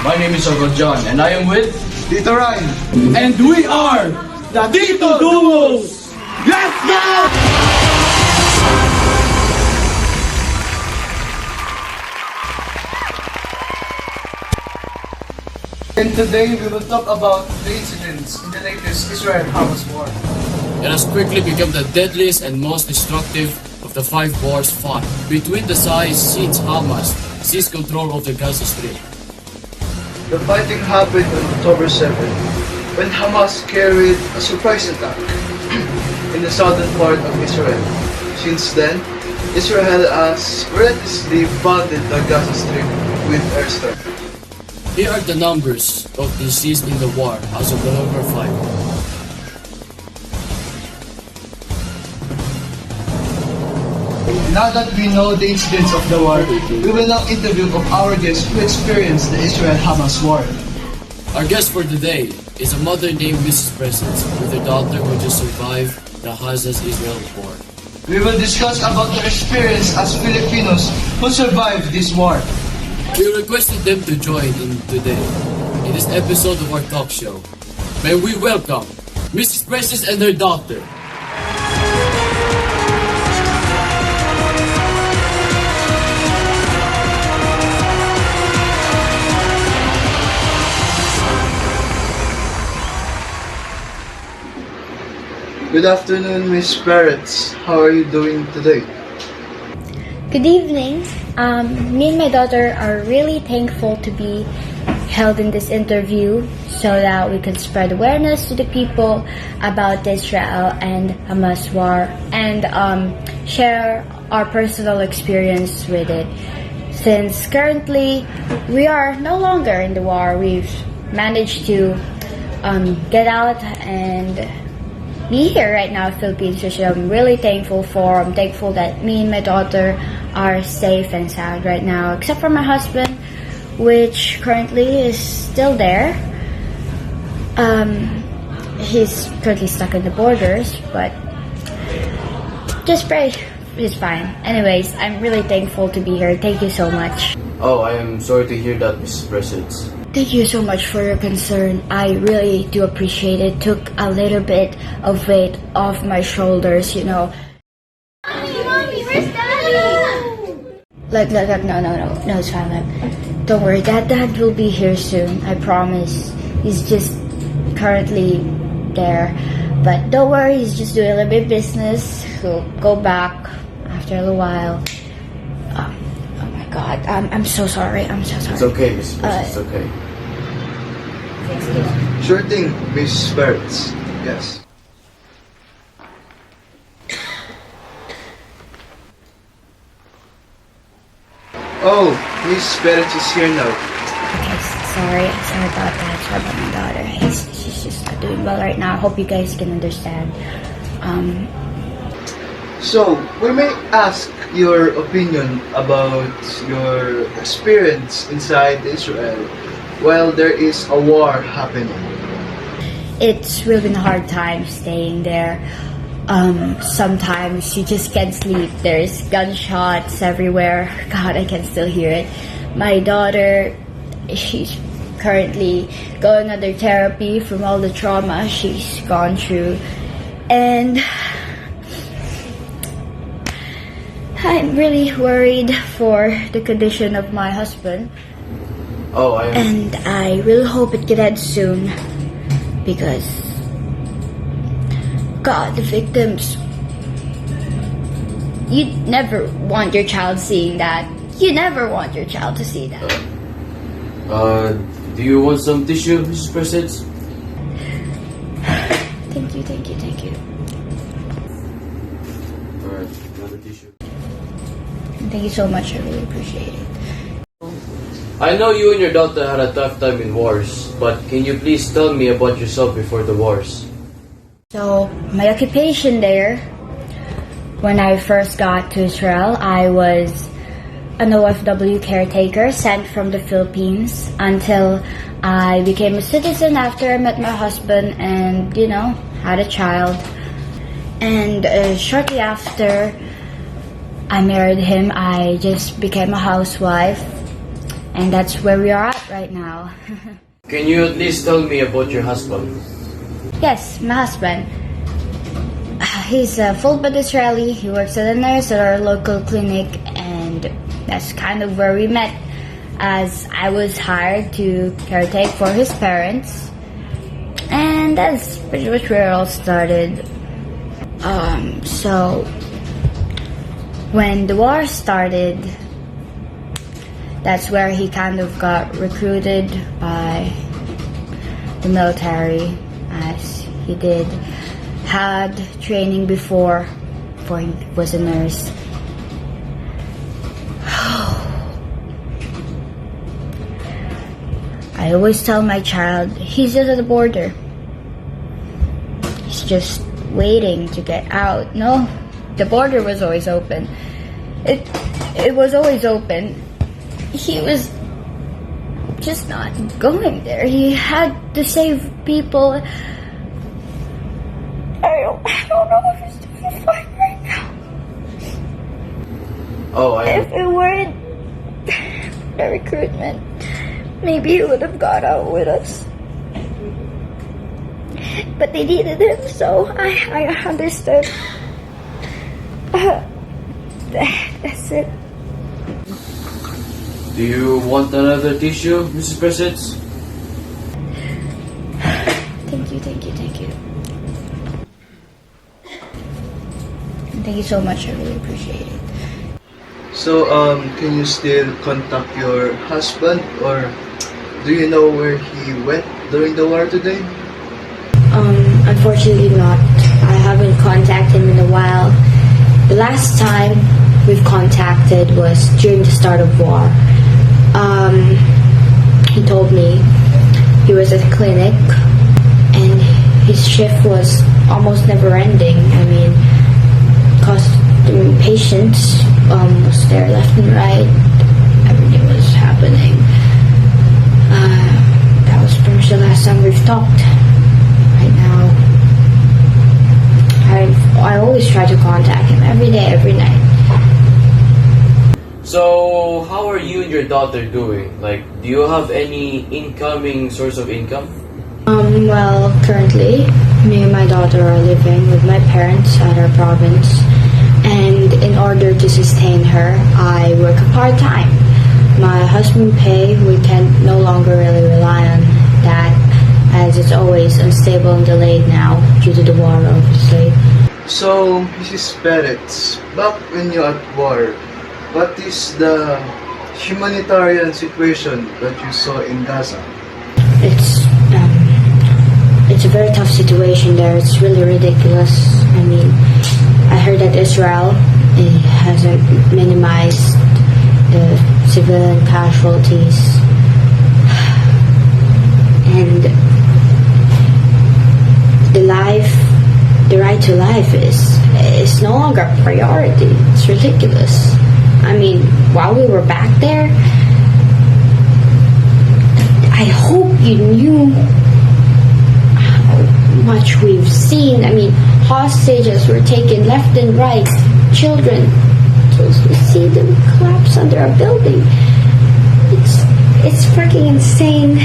My name is Uncle John, and I am with Tito Ryan. and we are the Tito Duos! Let's go! And today we will talk about the incidents in the latest Israel-Hamas war. It has quickly become the deadliest and most destructive of the 5 wars fought between the sides since Hamas seized control of the Gaza Strip. The fighting happened on October 7 when Hamas carried a surprise attack in the southern part of Israel. Since then, Israel has relentlessly bombarded the Gaza Strip with airstrike. Here are the numbers of deceased in the war as of November 5. Now that we know the incidents of the war, we will now interview of our guests who experienced the Israel-Hamas war. Our guest for today is a mother named Mrs. Presence with her daughter who just survived the Hamas-Israel war. We will discuss about their experience as Filipinos who survived this war. We requested them to join in today in this episode of our talk show. May we welcome Mrs. Presence and her daughter. Good afternoon, Miss Parrots. How are you doing today? Good evening. Me and my daughter are really thankful to be held in this interview so that we can spread awareness to the people about the Israel and Hamas war and share our personal experience with it. Since currently we are no longer in the war, we've managed to get out and be here right now in Philippines, which I'm really thankful for. I'm thankful that me and my daughter are safe and sound right now, except for my husband, which currently is still there. He's currently stuck in the borders, but just pray he's fine. Anyways, I'm really thankful to be here. Thank you so much. Oh, I am sorry to hear that, Mrs. Presence. Thank you so much for your concern. I really do appreciate it. Took a little bit of weight off my shoulders, you know. Mommy, where's Daddy? No, it's fine. Don't worry, Dad will be here soon. I promise. He's just currently there, but don't worry. He's just doing a little bit of business. He'll go back after a little while. Oh my God, I'm so sorry. I'm so sorry. It's okay, Mrs. Presence, it's okay. Sure thing, Miss Parrots. Yes. Oh, Miss Parrots is here now. Okay, sorry about that. Sorry about my daughter. She's just not doing well right now. I hope you guys can understand. So, we may ask your opinion about your experience inside Israel while there is a war happening. It's really been a hard time staying there. Sometimes you just can't sleep. There's gunshots everywhere. God, I can still hear it. My daughter, she's currently going under therapy from all the trauma she's gone through. And I'm really worried for the condition of my husband. Oh, I am... And I really hope it can end soon. Because God, the victims, you never want your child seeing that. You never want your child to see that. Do you want some tissue, Mrs. Presence? Thank you. Alright, another tissue. Thank you so much. I really appreciate it. I know you and your daughter had a tough time in wars, but can you please tell me about yourself before the wars? So, my occupation there, when I first got to Israel, I was an OFW caretaker sent from the Philippines until I became a citizen after I met my husband and, had a child. And shortly after I married him, I just became a housewife. And that's where we are at right now. Can you at least tell me about your husband? Yes, my husband. He's a full-blood Israeli. He works as a nurse at our local clinic, and that's kind of where we met, as I was hired to caretake for his parents. And that's pretty much where it all started. So when the war started, that's where he kind of got recruited by the military, as he had training before he was a nurse. I always tell my child, he's just at the border. He's just waiting to get out. No, the border was always open. It was always open. He was just not going there. He had to save people. I don't know if he's doing fine right now. Oh, If it weren't the recruitment, maybe he would have got out with us. But they needed him, so I understood. That's it. Do you want another tissue, Mrs. Presets? Thank you. Thank you so much. I really appreciate it. So, can you still contact your husband, or do you know where he went during the war today? Unfortunately not. I haven't contacted him in a while. The last time we've contacted was during the start of war. He told me he was at a clinic and his shift was almost never ending. I mean, because the patients was there left and right. Everything was happening. That was pretty much the last time we've talked. Right now, I always try to contact him every day, every night. So, how are you and your daughter doing? Like, do you have any incoming source of income? Well, currently, me and my daughter are living with my parents at our province. And in order to sustain her, I work part-time. My husband pay, we can no longer really rely on that, as it's always unstable and delayed now due to the war, obviously. So, Mrs. Peretz, back when you're at war, what is the humanitarian situation that you saw in Gaza? It's a very tough situation there. It's really ridiculous. I mean, I heard that Israel hasn't minimized the civilian casualties, and the right to life is no longer a priority. It's ridiculous. I mean, while we were back there, I hope you knew how much we've seen. I mean, hostages were taken left and right, children. To see them collapse under a building. It's freaking insane.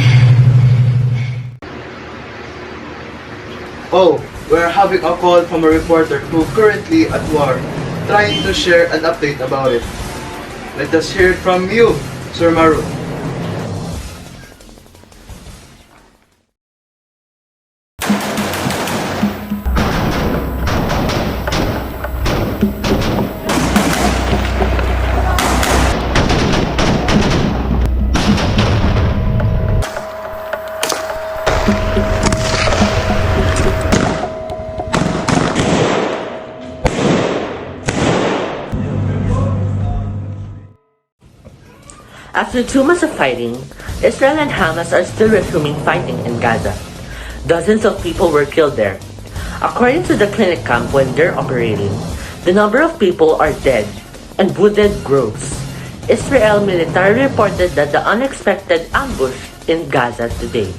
Oh, we're having a call from a reporter who currently at war, trying to share an update about it. Let us hear it from you, Sir Maru. After 2 months of fighting, Israel and Hamas are still resuming fighting in Gaza. Dozens of people were killed there. According to the clinic camp when they're operating, the number of people are dead and wounded grows. Israel military reported that the unexpected ambush in Gaza today.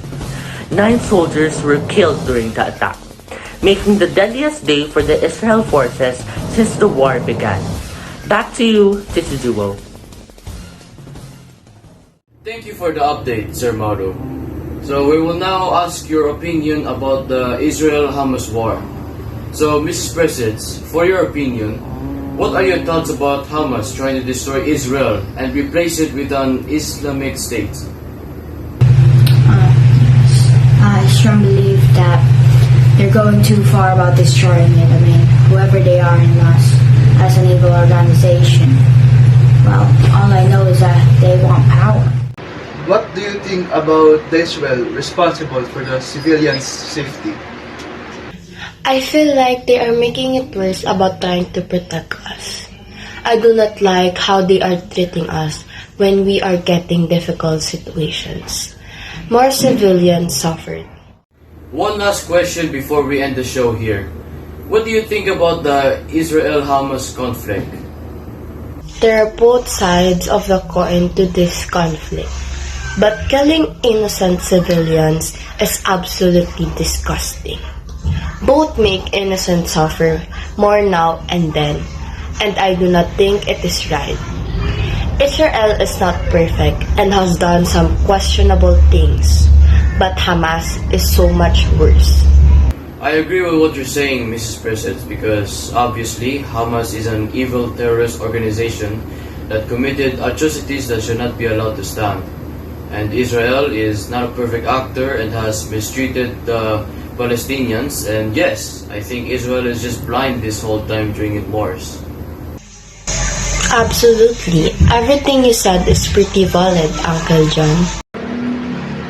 9 soldiers were killed during the attack, making the deadliest day for the Israel forces since the war began. Back to you, Titi Duo. Thank you for the update, Sir Mauro. So we will now ask your opinion about the Israel-Hamas war. So, Mrs. President, for your opinion, what are your thoughts about Hamas trying to destroy Israel and replace it with an Islamic state? I strongly believe that they're going too far about destroying it. I mean, whoever they are in us as an evil organization. Well, all I know is that they want power. What do you think about the Israel responsible for the civilians' safety? I feel like they are making it worse about trying to protect us. I do not like how they are treating us when we are getting difficult situations. More civilians suffered. One last question before we end the show here. What do you think about the Israel-Hamas conflict? There are both sides of the coin to this conflict. But killing innocent civilians is absolutely disgusting. Both make innocent suffer more now and then, and I do not think it is right. Israel is not perfect and has done some questionable things, but Hamas is so much worse. I agree with what you're saying, Mrs. President, because obviously Hamas is an evil terrorist organization that committed atrocities that should not be allowed to stand. And Israel is not a perfect actor and has mistreated the Palestinians. And yes, I think Israel is just blind this whole time during its wars. Absolutely. Everything you said is pretty valid, Uncle John.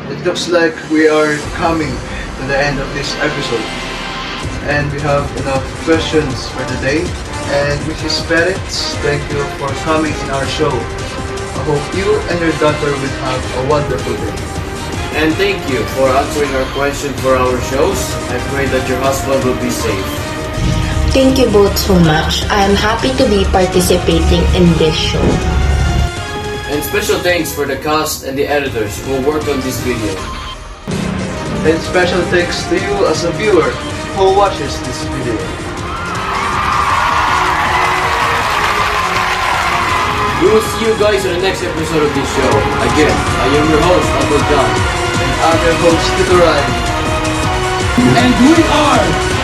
It looks like we are coming to the end of this episode. And we have enough questions for the day. And Mrs. Peretz, thank you for coming in our show. I hope you and your daughter will have a wonderful day. And thank you for answering our question for our shows. I pray that your husband will be safe. Thank you both so much. I am happy to be participating in this show. And special thanks for the cast and the editors who worked on this video. And special thanks to you as a viewer who watches this video. We will see you guys on the next episode of this show. Again, I am your host, Uncle John. And I'm your host, Tito Ryan. And we are